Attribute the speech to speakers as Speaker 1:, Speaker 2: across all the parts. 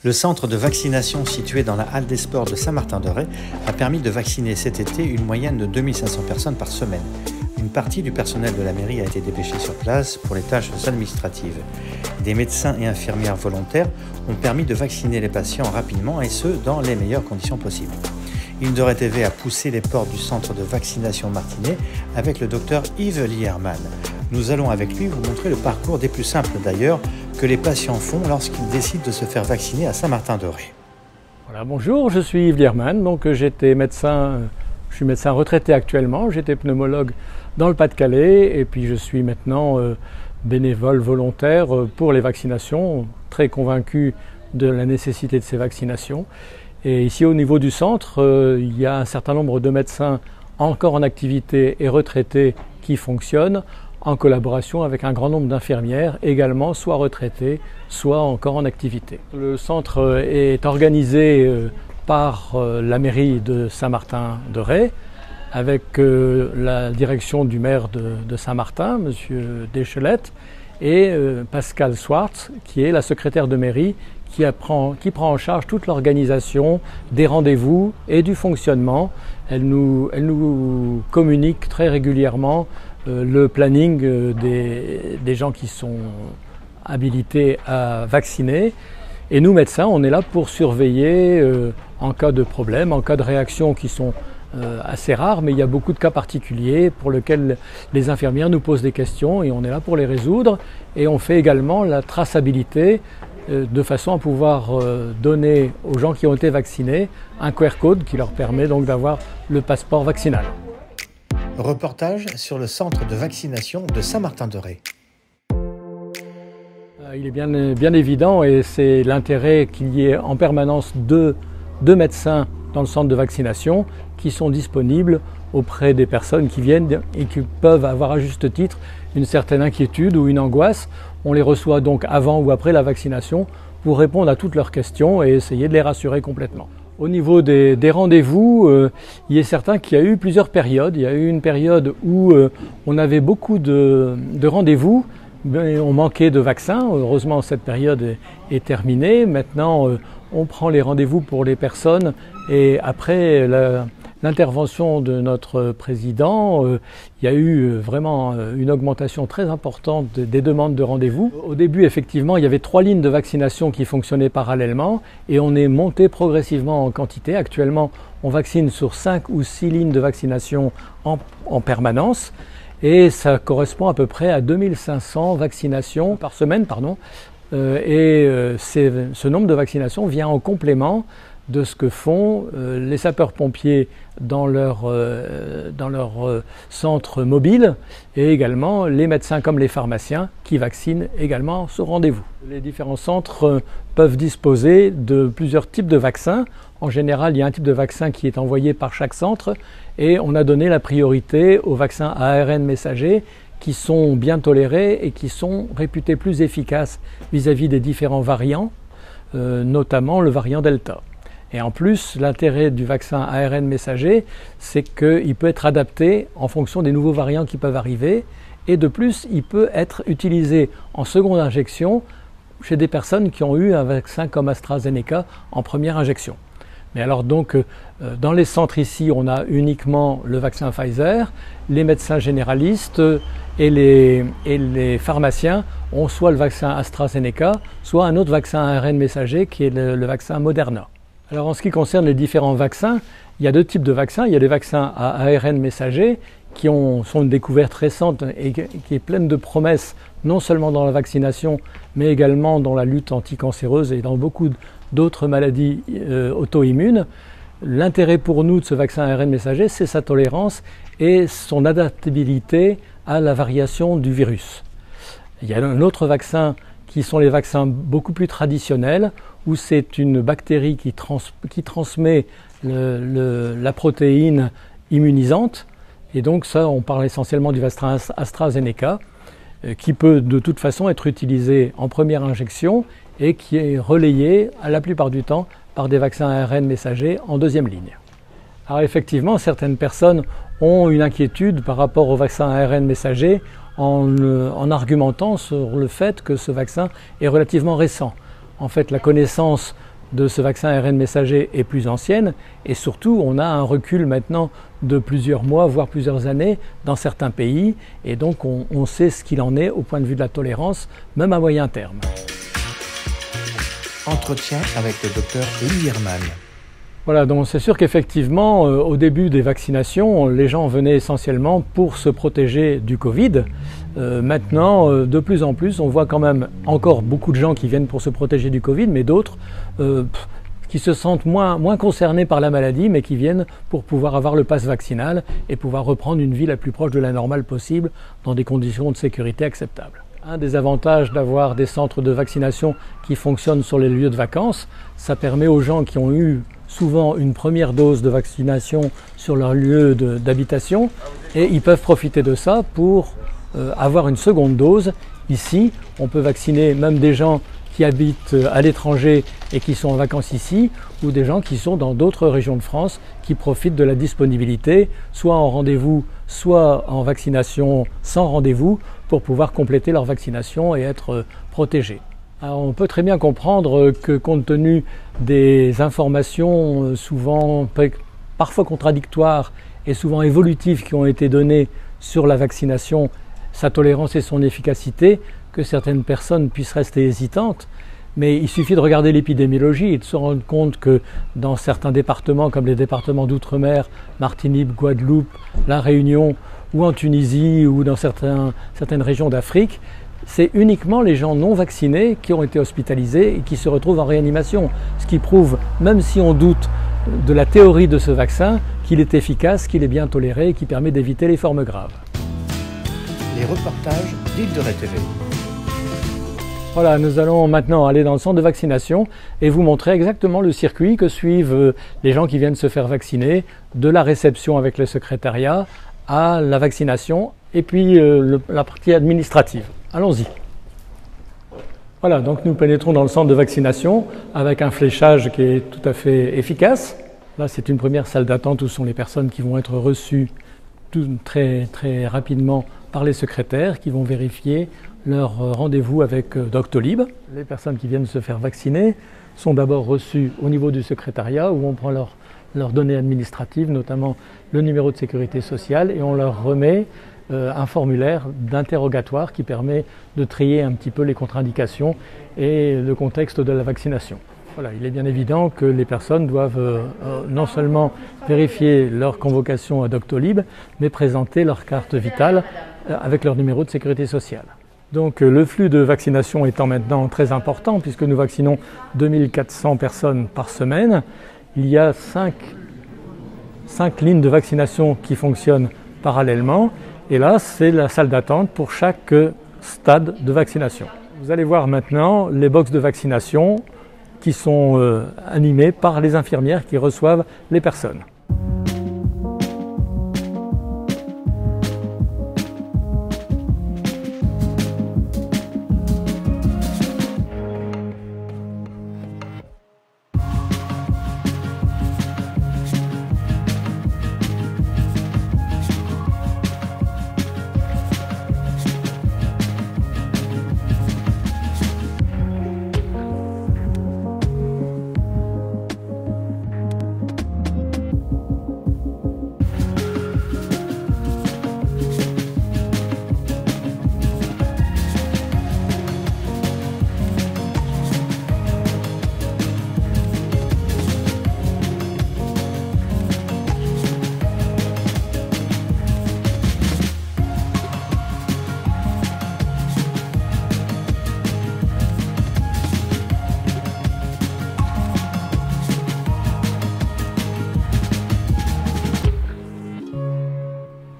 Speaker 1: Le centre de vaccination situé dans la halle des sports de Saint-Martin-de-Ré a permis de vacciner cet été une moyenne de 2500 personnes par semaine. Une partie du personnel de la mairie a été dépêchée sur place pour les tâches administratives. Des médecins et infirmières volontaires ont permis de vacciner les patients rapidement et ce, dans les meilleures conditions possibles. Indoor TV a poussé les portes du centre de vaccination Martinet avec le docteur Yves Lierman. Nous allons avec lui vous montrer le parcours des plus simples d'ailleurs que les patients font lorsqu'ils décident de se faire vacciner à Saint-Martin-de-Ré.
Speaker 2: Voilà, bonjour, je suis Yves Lierman, je suis médecin retraité actuellement, j'étais pneumologue dans le Pas-de-Calais et puis je suis maintenant bénévole volontaire pour les vaccinations, très convaincu de la nécessité de ces vaccinations. Et ici au niveau du centre, il y a un certain nombre de médecins encore en activité et retraités qui fonctionnent en collaboration avec un grand nombre d'infirmières également, soit retraitées, soit encore en activité. Le centre est organisé par la mairie de Saint-Martin-de-Ré avec la direction du maire de Saint-Martin, M. Deschelette, et Pascal Swartz, qui est la secrétaire de mairie, qui prend en charge toute l'organisation des rendez-vous et du fonctionnement. Elle nous communique très régulièrement le planning des gens qui sont habilités à vacciner. Et nous, médecins, on est là pour surveiller en cas de problème, en cas de réactions qui sont assez rares, mais il y a beaucoup de cas particuliers pour lesquels les infirmières nous posent des questions et on est là pour les résoudre. Et on fait également la traçabilité de façon à pouvoir donner aux gens qui ont été vaccinés un QR code qui leur permet donc d'avoir le passeport vaccinal.
Speaker 1: Reportage sur le centre de vaccination de Saint-Martin-de-Ré.
Speaker 2: Il est bien évident et c'est l'intérêt qu'il y ait en permanence deux médecins dans le centre de vaccination qui sont disponibles auprès des personnes qui viennent et qui peuvent avoir à juste titre une certaine inquiétude ou une angoisse. On les reçoit donc avant ou après la vaccination pour répondre à toutes leurs questions et essayer de les rassurer complètement. Au niveau des rendez-vous, il est certain qu'il y a eu plusieurs périodes. Il y a eu une période où on avait beaucoup de rendez-vous, mais on manquait de vaccins. Heureusement, cette période est terminée. Maintenant, on prend les rendez-vous pour les personnes et après l'intervention de notre président, il y a eu vraiment une augmentation très importante des demandes de rendez-vous. Au début, effectivement, il y avait 3 lignes de vaccination qui fonctionnaient parallèlement et on est monté progressivement en quantité. Actuellement, on vaccine sur 5 ou 6 lignes de vaccination en permanence et ça correspond à peu près à 2500 vaccinations par semaine. Ce nombre de vaccinations vient en complément de ce que font les sapeurs-pompiers dans leur centre mobile et également les médecins comme les pharmaciens qui vaccinent également sur rendez-vous. Les différents centres peuvent disposer de plusieurs types de vaccins. En général, il y a un type de vaccin qui est envoyé par chaque centre et on a donné la priorité aux vaccins à ARN messager qui sont bien tolérés et qui sont réputés plus efficaces vis-à-vis des différents variants, notamment le variant Delta. Et en plus, l'intérêt du vaccin ARN messager, c'est qu'il peut être adapté en fonction des nouveaux variants qui peuvent arriver. Et de plus, il peut être utilisé en seconde injection chez des personnes qui ont eu un vaccin comme AstraZeneca en première injection. Mais alors donc, dans les centres ici, on a uniquement le vaccin Pfizer. Les médecins généralistes et les pharmaciens ont soit le vaccin AstraZeneca, soit un autre vaccin ARN messager qui est le vaccin Moderna. Alors en ce qui concerne les différents vaccins, il y a 2 types de vaccins. Il y a des vaccins à ARN messager qui sont une découverte récente et qui est pleine de promesses, non seulement dans la vaccination, mais également dans la lutte anticancéreuse et dans beaucoup d'autres maladies auto-immunes. L'intérêt pour nous de ce vaccin ARN messager, c'est sa tolérance et son adaptabilité à la variation du virus. Il y a un autre vaccin qui sont les vaccins beaucoup plus traditionnels, où c'est une bactérie qui transmet la protéine immunisante. Et donc ça, on parle essentiellement du vaccin AstraZeneca, qui peut de toute façon être utilisé en première injection et qui est relayé la plupart du temps par des vaccins ARN messagers en deuxième ligne. Alors effectivement, certaines personnes ont une inquiétude par rapport au vaccin ARN messager en argumentant sur le fait que ce vaccin est relativement récent. En fait, la connaissance de ce vaccin ARN messager est plus ancienne et surtout on a un recul maintenant de plusieurs mois voire plusieurs années dans certains pays et donc on sait ce qu'il en est au point de vue de la tolérance même à moyen terme.
Speaker 1: Entretien avec le docteur Elie Herman.
Speaker 2: Voilà, donc c'est sûr qu'effectivement, au début des vaccinations, les gens venaient essentiellement pour se protéger du Covid. Maintenant, de plus en plus, on voit quand même encore beaucoup de gens qui viennent pour se protéger du Covid, mais d'autres qui se sentent moins concernés par la maladie, mais qui viennent pour pouvoir avoir le pass vaccinal et pouvoir reprendre une vie la plus proche de la normale possible dans des conditions de sécurité acceptables. Un des avantages d'avoir des centres de vaccination qui fonctionnent sur les lieux de vacances, ça permet aux gens qui ont eu souvent une première dose de vaccination sur leur lieu d'habitation et ils peuvent profiter de ça pour avoir une seconde dose. Ici, on peut vacciner même des gens qui habitent à l'étranger et qui sont en vacances ici ou des gens qui sont dans d'autres régions de France qui profitent de la disponibilité, soit en rendez-vous, soit en vaccination sans rendez-vous pour pouvoir compléter leur vaccination et être protégés. Alors on peut très bien comprendre que compte tenu des informations souvent parfois contradictoires et souvent évolutives qui ont été données sur la vaccination, sa tolérance et son efficacité, que certaines personnes puissent rester hésitantes. Mais il suffit de regarder l'épidémiologie et de se rendre compte que dans certains départements comme les départements d'outre-mer, Martinique, Guadeloupe, La Réunion ou en Tunisie ou dans certaines régions d'Afrique, c'est uniquement les gens non vaccinés qui ont été hospitalisés et qui se retrouvent en réanimation. Ce qui prouve, même si on doute de la théorie de ce vaccin, qu'il est efficace, qu'il est bien toléré et qui permet d'éviter les formes graves.
Speaker 1: Les reportages d'Île de Ré TV.
Speaker 2: Voilà, nous allons maintenant aller dans le centre de vaccination et vous montrer exactement le circuit que suivent les gens qui viennent se faire vacciner, de la réception avec le secrétariat à la vaccination et puis la partie administrative. Allons-y. Voilà, donc nous pénétrons dans le centre de vaccination avec un fléchage qui est tout à fait efficace. Là, c'est une première salle d'attente où sont les personnes qui vont être reçues très rapidement par les secrétaires qui vont vérifier leur rendez-vous avec Doctolib. Les personnes qui viennent se faire vacciner sont d'abord reçues au niveau du secrétariat où on prend leurs données administratives, notamment le numéro de sécurité sociale, et on leur remet un formulaire d'interrogatoire qui permet de trier un petit peu les contre-indications et le contexte de la vaccination. Voilà, il est bien évident que les personnes doivent non seulement vérifier leur convocation à Doctolib, mais présenter leur carte vitale avec leur numéro de sécurité sociale. Donc le flux de vaccination étant maintenant très important, puisque nous vaccinons 2400 personnes par semaine, il y a 5 lignes de vaccination qui fonctionnent parallèlement. Et là, c'est la salle d'attente pour chaque stade de vaccination. Vous allez voir maintenant les box de vaccination qui sont animées par les infirmières qui reçoivent les personnes.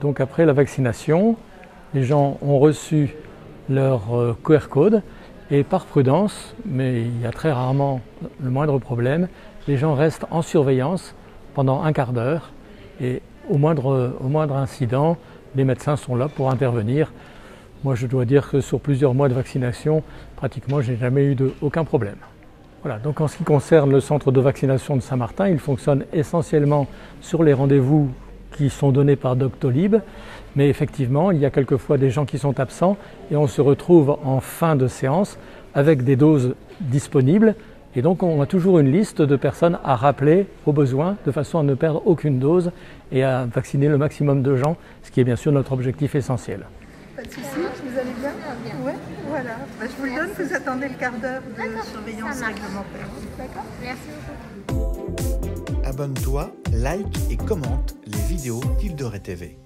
Speaker 2: Donc après la vaccination, les gens ont reçu leur QR code et par prudence, mais il y a très rarement le moindre problème, les gens restent en surveillance pendant un quart d'heure et au moindre incident, les médecins sont là pour intervenir. Moi je dois dire que sur plusieurs mois de vaccination, pratiquement je n'ai jamais eu aucun problème. Voilà, donc en ce qui concerne le centre de vaccination de Saint-Martin, il fonctionne essentiellement sur les rendez-vous qui sont donnés par Doctolib, mais effectivement il y a quelquefois des gens qui sont absents et on se retrouve en fin de séance avec des doses disponibles Et donc on a toujours une liste de personnes à rappeler au besoin, de façon à ne perdre aucune dose et à vacciner le maximum de gens, ce qui est bien sûr notre objectif essentiel.
Speaker 3: Pas de soucis, vous allez bien? Oui, voilà. Bah, je vous le donne, vous attendez le quart d'heure de surveillance réglementaire.
Speaker 4: D'accord, merci beaucoup.
Speaker 1: Abonne-toi, like et commente les vidéos d'Île de Ré TV.